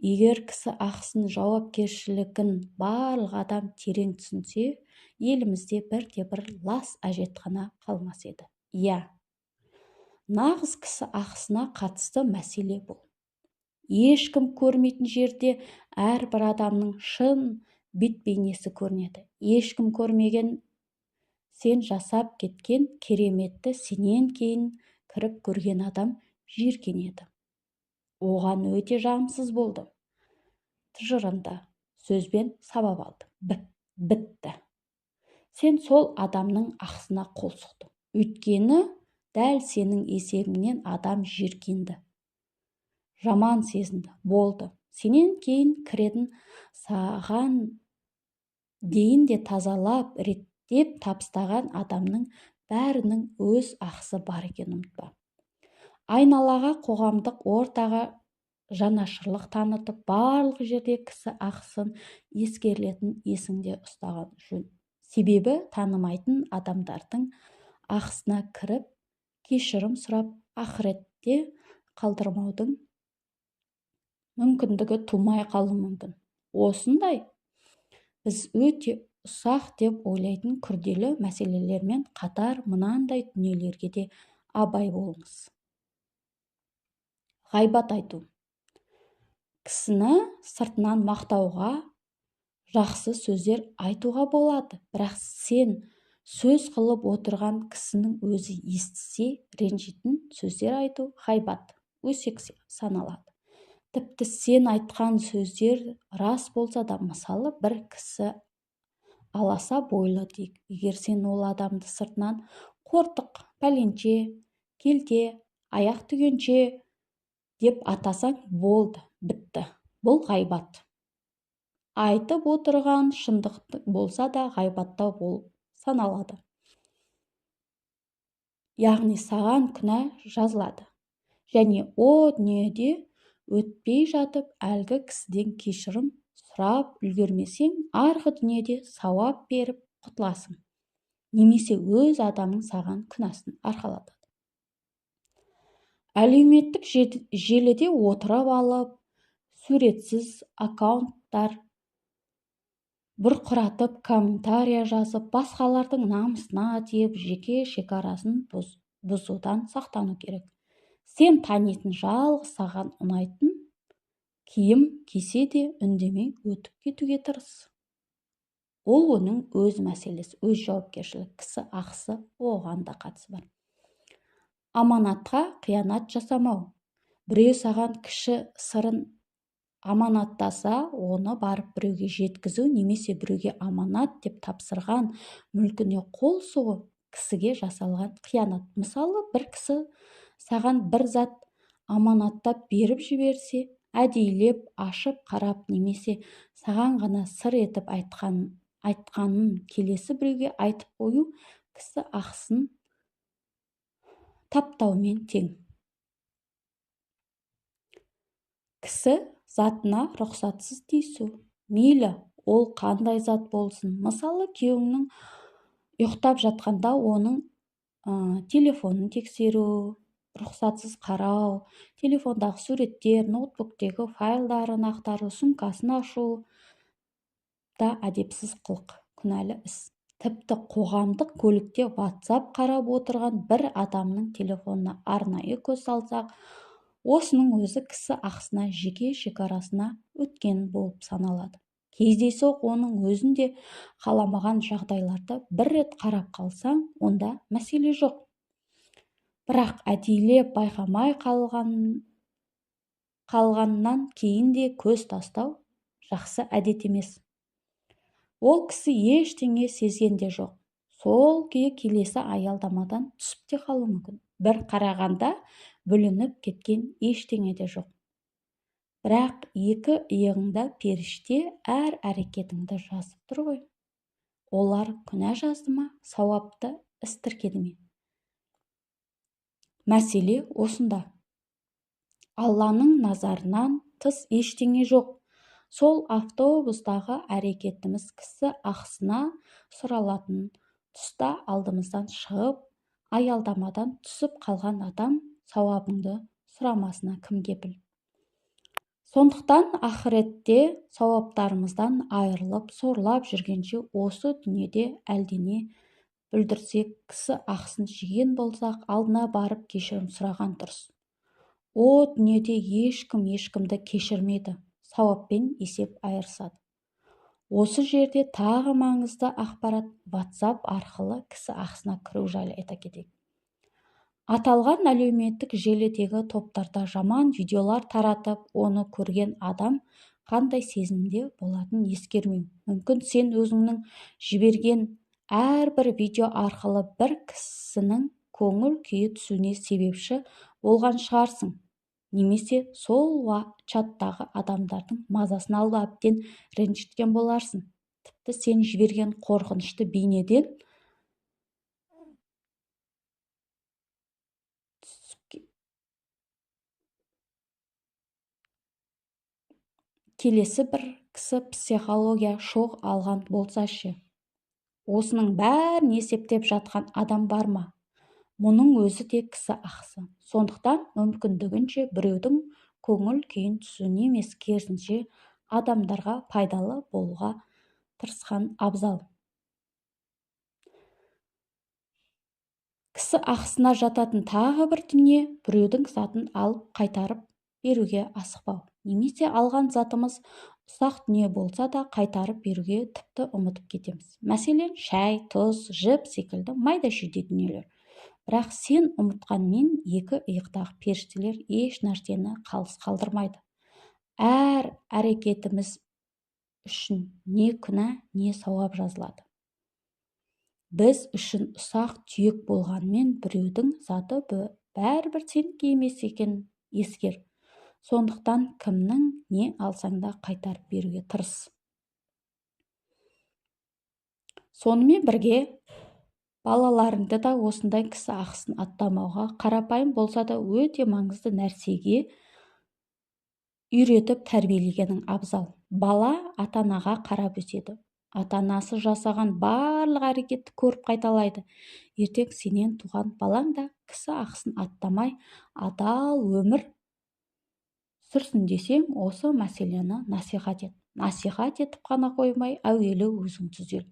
Егер кісі ақысын жауапкершілігін барлық адам терең түсінсе, елімізде бірде-бір лас әжетхана қалмас еді. Нағыз кісі ақысына қатысты мәселе бұл. Ешкім көрмейтін жерде әрбір адамның шын бет-бейнесі көрінеді. Ешкім көрмеген сен жасап кеткен кереметті сенен кейін кіріп көрген адам жиіркенеді. Оған өте жағымсыз болды. Тыжырынды сөзбен сабап алды. Бітті. Сен сол адамның ақысына қол соқтың. Өйткені дәл сенің есебіңнен адам жиіркенді. Жаман сезінді. Болды. Сенен кейін кіретін саған дейін де тазалап, реттеп табыстаған адамның бәрінің өз ақысы бар екен, ұмытпа. Айналаға, қоғамдық ортаға жанашырлық танытып, барлық жерде кісі ақысын ескерілетін есіңде ұстаған жөн. Себебі танымайтын адамдардың ақысына кіріп, кешірім сұрап, ақыретте қалдырмаудың мүмкіндігі тумай қалуы мүмкін. Осындай біз өте ұсақ деп ойлайтын күрделі мәселелермен қатар мынандай дүниелерге де абай болыңыз. Ғайбат айту. Кісіні сыртынан мақтауға, жақсы сөздер айтуға болады, бірақ сен сөз қылып отырған кісінің өзі естісе, ренжитін сөздер айту ғайбат, өсек саналады. Тіпті сен айтқан сөздер рас болса да, мысалы, бір кісі аласа бойлы дейік. Егер сен ол адамды сыртынан қортық, пәленше, келте, аяқ түгенше деп атасаң болды, бітті. Бұл ғайбат. Айтып отырған шындық болса да ғайбаттау болып саналады. Яғни саған күнә жазылады. Және о дүниеде өтпей жатып әлгі кісіден кешірім сұрап үлгермесең, арғы дүниеде сауап беріп құтыласың. Немесе өз адамың саған күнәсін арқалатады. Әлеуметтік желіде отырып алып, суретсіз аккаунттар бұрқыратып, комментария жазып, басқалардың намысына тиіп, жеке шекарасын бұзудан сақтану керек. Сен танитын жалғыз саған ұнайтын киім кисе де үндемей өтіп кетуге тырыс. Ол оның өз мәселесі, өз жауапкершілік, кісі ақысы оған да қатысы бар. Аманатқа қиянат жасамау. Біреу саған кіші сырын аманаттаса, оны барып біреуге жеткізу, немесе біреуге аманат деп тапсырған мүлкіне қол сұғу кісіге жасалған қиянат. Мысалы, бір кісі саған бір зат аманаттап беріп жіберсе, әдейілеп ашып қарап, немесе саған ғана сыр етіп айтқанын келесі біреуге айтып қою кісі ақысын таптаумен тең. Кісі затына рұқсатсыз тиісу. Мейлі, ол қандай зат болсын. Мысалы, күйеуіңнің ұйықтап жатқанда оның телефонын тексеру, рұқсатсыз қарау, телефондағы суреттер, ноутбуктегі файлдарын ақтару, сумкасын ашу да әдепсіз қылық, күнәлі іс. Тіпті қоғамдық көлікте WhatsApp қарап отырған бір адамның телефонына арнайы көз салсақ, осының өзі кісі ақысына, жеке шекарасына өткен болып саналады. Кездейсоқ оның өзінде қаламаған жағдайларды бір рет қарап қалсаң, онда мәселе жоқ. Бірақ әдейілеп байқамай қалғаннан кейін де көз тастау жақсы әдет емес. Ол кісі ештеңе сезген де жоқ. Сол күйі келесі аялдамадан түсіп те қалуы мүмкін. Бір қарағанда бүлініп кеткен ештеңе де жоқ. Бірақ екі иығыңда періште әр әрекетіңді жазып тұр ғой. Олар күнә жазды ма, сауапты іс тіркеді ме? Мәселе осында. Алланың назарынан тыс ештеңе жоқ. Сол автобустағы әрекетіміз кісі ақысына сұралатын тұста алдымыздан шығып, аялдамадан түсіп қалған адам сауабыңды сұрамасына кім кепіл? Сондықтан ақыретте сауаптарымыздан айырылып, сорлап жүргенше осы дүниеде әлдене бүлдірсек, кісі ақысын жеген болсақ, алдына барып кешірім сұраған дұрыс. О дүниеде ешкім ешкімді кешірмейді, сауаппен есеп айырысады. Осы жерде тағы маңызды ақпарат WhatsApp арқылы кісі ақысына кіру жайлы айта кетейік. Аталған әлеуметтік желідегі топтарда жаман видеолар таратып, оны көрген адам қандай сезімде болатынын ескермеу. Мүмкін сен өзіңнің жіберген әрбір видео арқылы бір кісінің көңіл күйі түсуіне себепші болған шығарсың. Немесе сол чаттағы адамдардың мазасын алып әбден ренжіткен боларсың. Тіпті сен жіберген қорқынышты бейнеден келесі бір кісі психология шоқ алған болса ше. Осының бәрін есептеп жатқан адам бар ма? Мұның өзі де кісі ақысы. Сондықтан мүмкіндігінше біреудің көңіл күйін түсуіне емес, керісінше адамдарға пайдалы болуға тырысқан абзал. Кісі ақысына жататын тағы бір дүние, біреудің затын алып қайтарып беруге асықпау. Немесе алған затымыз ұсақ дүние болса да қайтарып беруге тіпті ұмытып кетеміз. Мәселен, шай, тұз, жіп секілді майда-шүйде дүниелер. Бірақ сен ұмытқанмен екі иықтағы періштелер еш нәрсені қалыс қалдырмайды. Әр әрекетіміз үшін не күнә, не сауап жазылады. Біз үшін ұсақ түйек болғанмен біреудің заты бәрібір сенікі емес екенін ескер. Сондықтан кімнің не алсаң да қайтарып беруге тырыс. Сонымен бірге балаларыңды да осындай кісі ақысын аттамауға, қарапайым болса да өте маңызды нәрсеге үйретіп тәрбиелегенің абзал. Бала ата-анаға қарап өседі. Ата-анасы жасаған барлық әрекетті көріп қайталайды. Ертең сенен туған балаң да кісі ақысын аттамай адал өмір сүрсін десең, осы мәселені насихат ет. Насихат етіп қана қоймай, әуелі өзің түзел.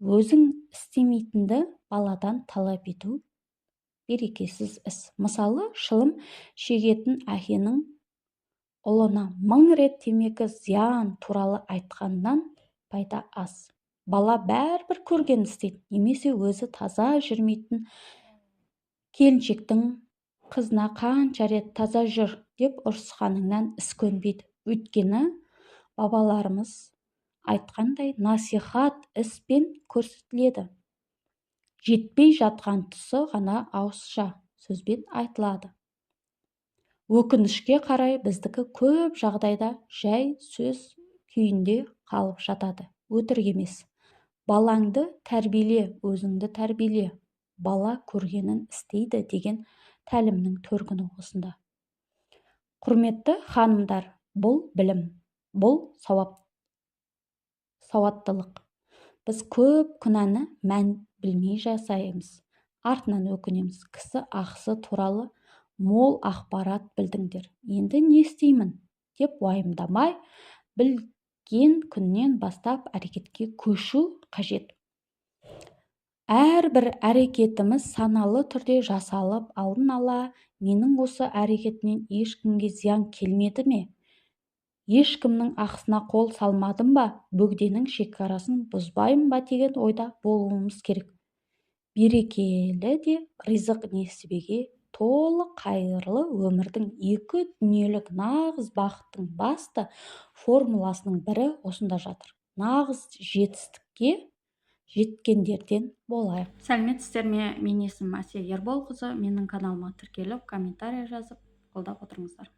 Өзің істемейтінді баладан талап ету берекесіз іс. Мысалы, шылым шегетін әкенің ұлына 1000 рет темекі зиян туралы айтқаннан пайда аз. Бала бәрібір көрген істейді. Немесе өзі таза жүрмейтін келіншектің қызына қанша рет таза жүр деп ұрысқаныңнан іс көнбейді. Өйткені бабаларымыз айтқандай, насихат іспен көрсетіледі. Жетпей жатқан тұсы ғана ауызша сөзбен айтылады. Өкінішке қарай біздікі көп жағдайда жай сөз күйінде қалып жатады. Өтірік емес. Балаңды тәрбиеле, өзіңді тәрбиеле. Бала көргенін істейді деген тәлімнің төркіні осында. Құрметті ханымдар, бұл білім, бұл сауаттылық. Біз көп күнәні мән білмей жасаймыз. Артынан өкінеміз. Кісі ақысы туралы мол ақпарат білдіңдер. Енді не істеймін деп уайымдамай, білген күннен бастап әрекетке көшу қажет. Әрбір әрекетіміз саналы түрде жасалып, алдын ала менің осы әрекетімнен ешкімге зиян келмеді ме? Ешкімнің ақысына қол салмадым ба? Бөгденің шекарасын бұзбаймын ба деген ойда болуымыз керек. Берекелі де ризық несібеге толы қайырлы өмірдің екі дүниелік нағыз бақыттың басты формуласының бірі осында жатыр. Нағыз жетістікке жеткендерден болайық. Сәлеметсіздер ме? Мен есімім Әсия Ерболқызы. Менің каналыма тіркеліп, комментарий жазып, қолдап отырыңыздар.